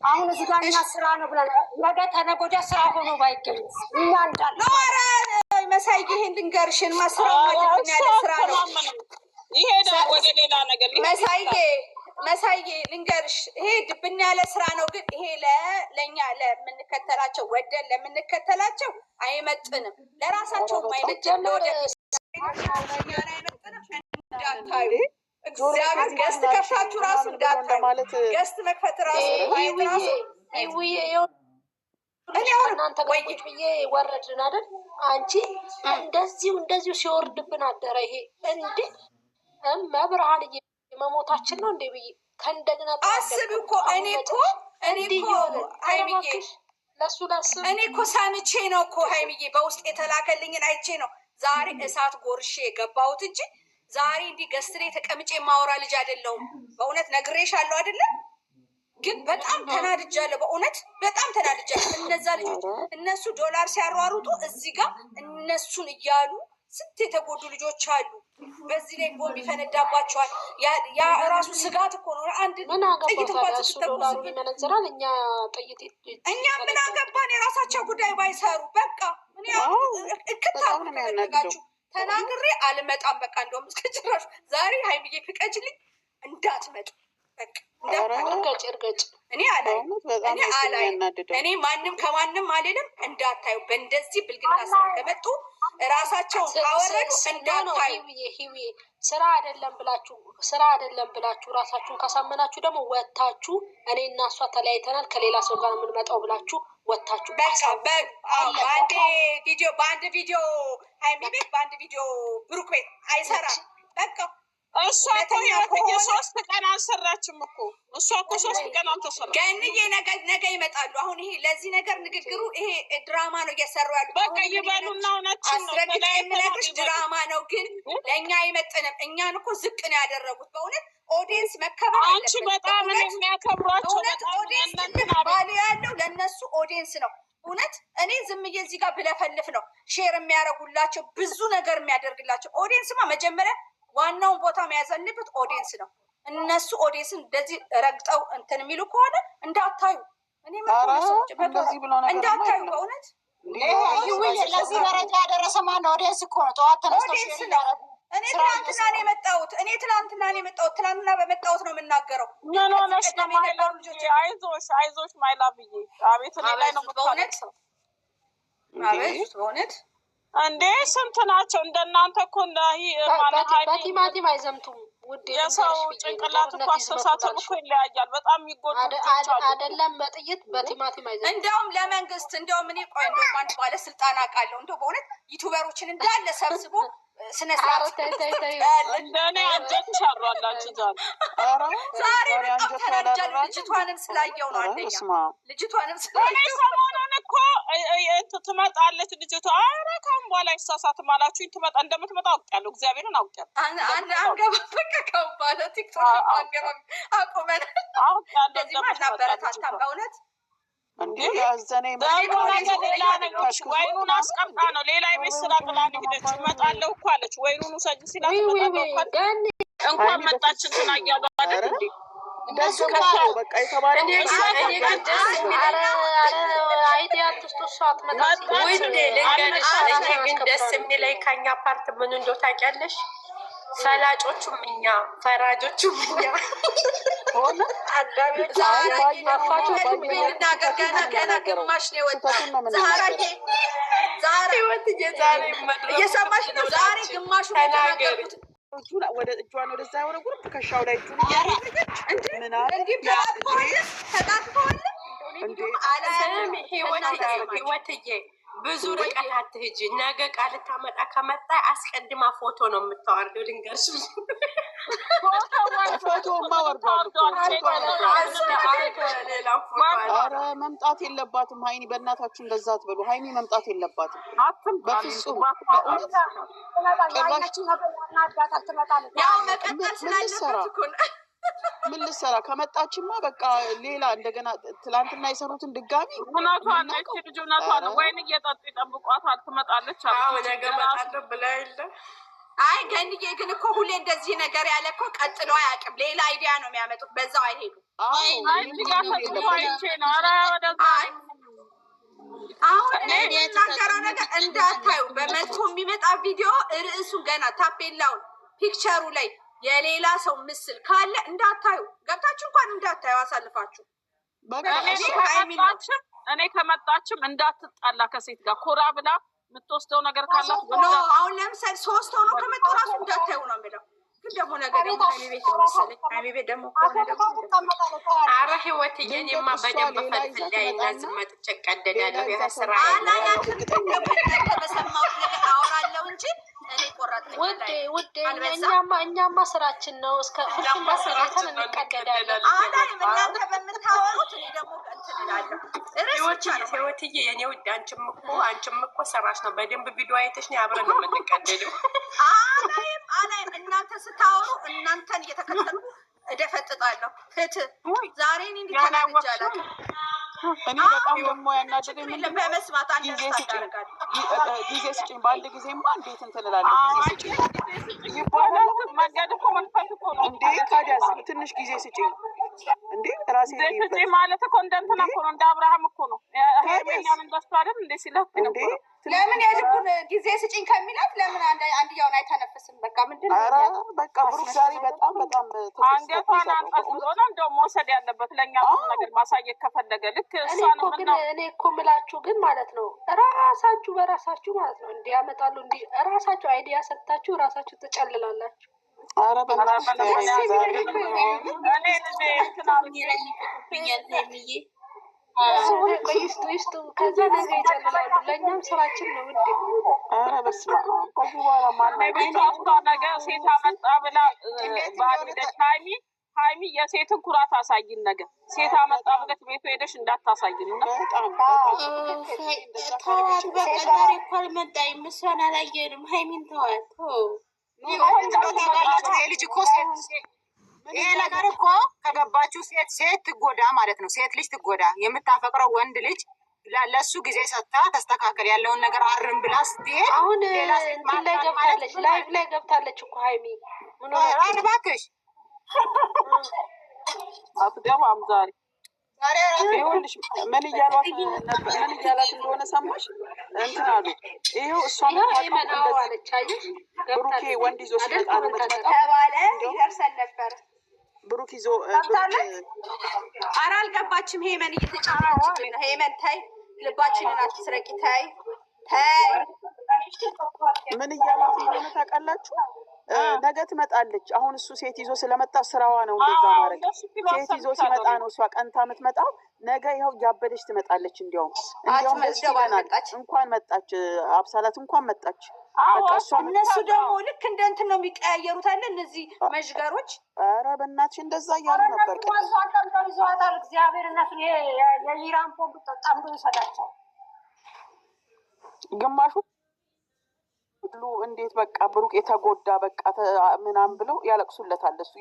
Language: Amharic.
አሁን እዚህ ጋር እኛ ስራ ነው ብለን ነገ ተነገ ወዲያ ስራ ሆኖ ባይገኝ እኛ እንዳለ መሳይ ይሄን ልንገርሽን መስራው ማለት ያለ ስራ ነው። ይሄዳል ወደ ሌላ ነገር መሳይ ልንገርሽ ይሄ ድብና ያለ ስራ ነው። ግን ይሄ ለኛ ለምንከተላቸው ወደን ለምንከተላቸው አይመጥንም። ለራሳቸውም አይመጥንም። ወደ እንዳታዩ እግዚአብሔር ገስት ከፍታችሁ ራሱ እንዳታዩ ገስት መክፈት ራሱ እኔ እናንተ ቆይት ብዬ ወረድን አይደል? አንቺ እንደዚሁ ሲወርድብን አደረ። ይሄ እንዴ መብርሃን መሞታችን ነው እንዴ ብዬ ከእንደገና አስብ እኮ እኔ እኮ ሃይሚዬ ለሱ ላስብ እኔ እኮ ሰምቼ ነው እኮ ሃይሚዬ በውስጥ የተላከልኝን አይቼ ነው ዛሬ እሳት ጎርሼ የገባሁት እንጂ ዛሬ እንዲህ ገስት ላይ ተቀምጬ የማወራ ልጅ አይደለሁም። በእውነት ነግሬሻለሁ አይደለም? ግን በጣም ተናድጃለሁ። በእውነት በጣም ተናድጃለሁ። እነዛ ልጆች እነሱ ዶላር ሲያሯሩጡ እዚህ ጋር እነሱን እያሉ ስንት የተጎዱ ልጆች አሉ። በዚህ ላይ ቦምብ ይፈነዳባቸዋል። ያ እራሱ ስጋት እኮ ነው። አንድ ጥይት እንኳን ስትተኩስ ይመነዝራል። እኛ ምን አገባን? የራሳቸው ጉዳይ ባይሰሩ በቃ ምን እክታችሁ ተናግሬ አልመጣም። በቃ እንደውም እስከ ጭራሽ ዛሬ ሃይሚዬ ፍቀጅልኝ እንዳትመጡ በቃ እርገጭ እኔ ማንም ከማንም አልልም። እንዳታዩ በእንደዚህ ብልግና ስራ ከመጡ እራሳቸውን ካወረዱ እንዳታዩ። ሂዊ ስራ አይደለም ብላችሁ ራሳችሁን ካሳመናችሁ ደግሞ ወታችሁ እኔ እና እሷ ተለያይተናል ከሌላ ሰው ጋር የምንመጣው ብላችሁ ወታችሁ በአንድ ቪዲዮ ሃይሚ ቤት በአንድ ቪዲዮ ብሩክ ቤት አይሰራም። በቃ እሷ እኮ የሶስት ቀን አልሰራችም እኮ እሷ እኮ 3 ቀን አልተሰራችም። ገንዬ ነገ ይመጣሉ። አሁን ይሄ ለዚህ ነገር ንግግሩ ይሄ ድራማ ነው እየሰሩ ያሉ። በቃ ይበሉና እውነትሽን ነው የምነግርሽ ድራማ ነው፣ ግን ለእኛ አይመጥንም። እኛን እኮ ዝቅ ነው ያደረጉት። በእውነት ኦዲየንስ መከበር አለበት። አንቺ በጣም ነው የሚያከብሯቸው። ኦዲየንስ ባሉ ያለው ለእነሱ ኦዲየንስ ነው። እውነት እኔ ዝም ብዬ እዚህ ጋር ብለፈልፍ ነው ሼር የሚያደርጉላቸው ብዙ ነገር የሚያደርግላቸው። ኦዲየንስማ መጀመሪያ ዋናውን ቦታ መያዝ ያለበት ኦዲየንስ ነው። እነሱ ኦዲየንስን እንደዚህ ረግጠው እንትን የሚሉ ከሆነ እንዳታዩ። እኔ እንዳታዩ በእውነት ለዚህ ደረጃ ያደረሰ ማነው? ኦዲየንስ እኮ ነው። ጠዋት ተነስተው እኔ ትናንትና ነው የመጣሁት። ትናንትና በመጣሁት ነው የምናገረው። አይዞሽ ማይላብዬ አቤት ላይ ነው በእውነት እንዴ ስንት ናቸው እንደናንተ እኮ ማለት በቲማቲም አይዘምቱም። ውድ የሰው ጭንቅላት እኮ አስተሳሰብ እኮ ይለያያል። በጣም የሚጎዱ አይደለም በጥይት በቲማቲም አይዘምቱም። እንደውም ለመንግስት እንደውም እኔ ቆይ እንደውም አንድ ባለስልጣን አውቃለሁ እንደው በእውነት ዩቱበሮችን እንዳለ ሰብስቦ ስነስርዓት እንደኔ አንጀትሽ አሯላችሁ ዛሬ በጣም ተናድጃለሁ። ልጅቷንም ስላየው ነው አንደኛ ልጅቷንም ስላየው ሰሞኑን እኮ ትመጣለች ልጅቷ። ኧረ ካሁን በኋላ አይሳሳትም አላችሁኝ። እንደምትመጣ አውቄያለሁ። እግዚአብሔርን አውቄያለሁ። አንገባ በቃ ካሁን በኋላ ቲክቶክ አንገባ አቁመናል። እንደዚህ አናበረታታም በእውነት እንዴ ያዘነ ወይኑን አስቀምጣ ነው ሌላ ቤት ስራ ብላ ሄደች። እመጣለሁ እኮ አለች። ወይኑን ውሰጂ ሲላት እንኳን መጣች እንትና እያሉ አይደል እንዴ እንደሱ በቃ የተባለ ግን ደስ የሚለኝ ከኛ ፓርት ምን እንደው ታውቂያለሽ? ፈላጮቹም እኛ ፈራጆቹም እኛ ሆነ ገና ግማሽ ነው የወጣው። ዛሬ እየሰማሽ ነው። ዛሬ ግማሹ ተናገሩት። ወደ እጇን ወደዛ የሆነ ጉርብ ከሻው ላይ እጁን እያደረገች ህይወትዬ ብዙ ርቀት አትሂጂ። ነገ ቃል ታመጣ ከመጣ አስቀድማ ፎቶ ነው የምታወርደው። ድንገርሽ ፎቶማ ወርዷል። ኧረ መምጣት የለባትም ሀይኒ፣ በእናታችሁ እንደዛ አትበሉ። ሀይኒ መምጣት የለባትም በፍጹም። ምን ልትሰራ ከመጣችማ በቃ ሌላ እንደገና ትላንትና የሰሩትን ድጋሚ እውነቷን ነው። ልጅ እውነቷን ነው። ወይን እየጠጡ ይጠብቋታል። ትመጣለች ነገ መጣለሁ ብላ የለ አይ ገንዬ ግን እኮ ሁሌ እንደዚህ ነገር ያለ እኮ ቀጥሎ አያውቅም። ሌላ አይዲያ ነው የሚያመጡት። በዛው አይሄዱም። አሁን የሚናገረው ነገር እንዳታዩ። በመጥፎ የሚመጣ ቪዲዮ ርዕሱ ገና ታፔላውን ፒክቸሩ ላይ የሌላ ሰው ምስል ካለ እንዳታዩ። ገብታችሁ እንኳን እንዳታዩ አሳልፋችሁ። እኔ ከመጣችም እንዳትጣላ ከሴት ጋር ኮራ ብላ የምትወስደው ነገር ካላት አሁን ለምሳሌ 3 ሆኖ ከመጡ ራሱ እንዳታዩ ነው የሚለው። ግን ደግሞ ነገር ደግሞ ቤት ነው መሰለኝ። ቤት ደግሞ ኧረ ህይወት የኔማ በደንብ ፈልፍል ላይ እና ዝመጥቼ ቀደዳለሁ። ያስራ በሰማሁት ነገር አወራለሁ እንጂ እኔ ቆራጥ ውዴ እኛማ ስራችን ነው። እስከ ፍልፍል ስራችን እንቀደዳለን። እናንተ በምታወሩት እኔ ደግሞ እንትን እላለሁ። ህይወትዬ የኔ ውድ አንቺም እኮ ሰራሽ ነው። በደንብ ቪዲዮ አይተሽ ነው አብረን ነው የምንቀደደው። አላይም እናንተ ስታወሩ እናንተን እየተከተሉ እደፈጥጣለሁ። ፍትህ ዛሬ እኔ እንዲተናግጃለሁ። እኔ በጣም ደግሞ ያናደደኝ በመስማት ጊዜ ስጭኝ። በአንድ ጊዜማ እንዴት እንትን እላለሁ። ጊዜ ስጭኝ ይባላል። እንዴ ታዲያስ ትንሽ ጊዜ ስጭኝ እንዴ ራሴ ስጭኝ ማለት እኮ እንደ እንትና እኮ ነው፣ እንደ አብርሃም እኮ ነው። ሄርሜላን እንደሱ አይደል እንዴ ሲላት እንዴ ለምን የልቡን ጊዜ ስጭኝ ከሚላት ለምን አንድያውን አይተነፍስም? በቃ ምንድን ነው በቃ ብሩክ ዛሬ በጣም አንገቷን አንቀጥሎ ነው እንደው መውሰድ ያለበት ለእኛ ነገር ማሳየት ከፈለገ ልክ እሷ ነው። እኔ እኮ የምላችሁ ግን ማለት ነው ራሳችሁ በራሳችሁ ማለት ነው እንዲያመጣሉ እንዲ ራሳችሁ አይዲያ ሰጥታችሁ ራሳችሁ ትጨልላላችሁ። ኧረ በእናትሽ ይስጡ ከዛ ነገ ይጨልላሉ። ለእኛም ስራችን ነው ውዴ። ኧረ በስመ አብ ከዚህ በኋላ ነገ ሴት አመጣ ብላ ባልሄደች ሀይሚ የሴትን ኩራት አሳይን። ነገር ሴት አመጣ ብለት ቤቱ ሄደሽ እንዳታሳይን። ተዋት በቃ ዛሬ እኮ አልመጣም። እሷን አላየንም። ሀይሚን ተዋት። ልጅ እኮ ይሄ ነገር እኮ ከገባችሁ ሴት ትጎዳ ማለት ነው። ሴት ልጅ ትጎዳ። የምታፈቅረው ወንድ ልጅ ለሱ ጊዜ ሰጥታ ተስተካከል ያለውን ነገር አርም ብላ ስትሄድ አሁን እንትን ላይ ገብታለች፣ ላይቭ ላይ ገብታለች እኮ ሀይሚ። ምን እባክሽ አትገባም ዛሬ ይኸውልሽ ምን እያላት እንደሆነ ሰማሽ? እንትን አሉ ይኸው እሷ አለች። አየሽ ብሩኬ ወንድ ይዞ ሲመጣ ነው ተባለ ይደርሰን ነበር። ብሩክ ይዞ ኧረ አልገባችም። ሄመን እየተጫወተች ነው። ሄመን ታይ፣ ልባችንን አትስረቂ። ታይ ምን እያላት እንደሆነ ታውቃላችሁ? ነገ ትመጣለች። አሁን እሱ ሴት ይዞ ስለመጣ ስራዋ ነው እንደዛ ማድረግ። ሴት ይዞ ሲመጣ ነው እሷ ቀንታ የምትመጣው። ነገ ይኸው እያበደች ትመጣለች። እንዲያውም ደስ ይለናል። እንኳን መጣች አብሳላት፣ እንኳን መጣች። እነሱ ደግሞ ልክ እንደ እንትን ነው የሚቀያየሩት አለ እነዚህ መዥገሮች። ኧረ በእናትሽ እንደዛ እያሉ ነበር። ይዘዋታል። እግዚአብሔር እነሱን የኢራን ቦምብ ጠምዶ ይሰዳቸው። ግማሹ ሁሉ እንዴት በቃ ብሩክ የተጎዳ በቃ ምናምን ብለው ያለቅሱለታል። እሱ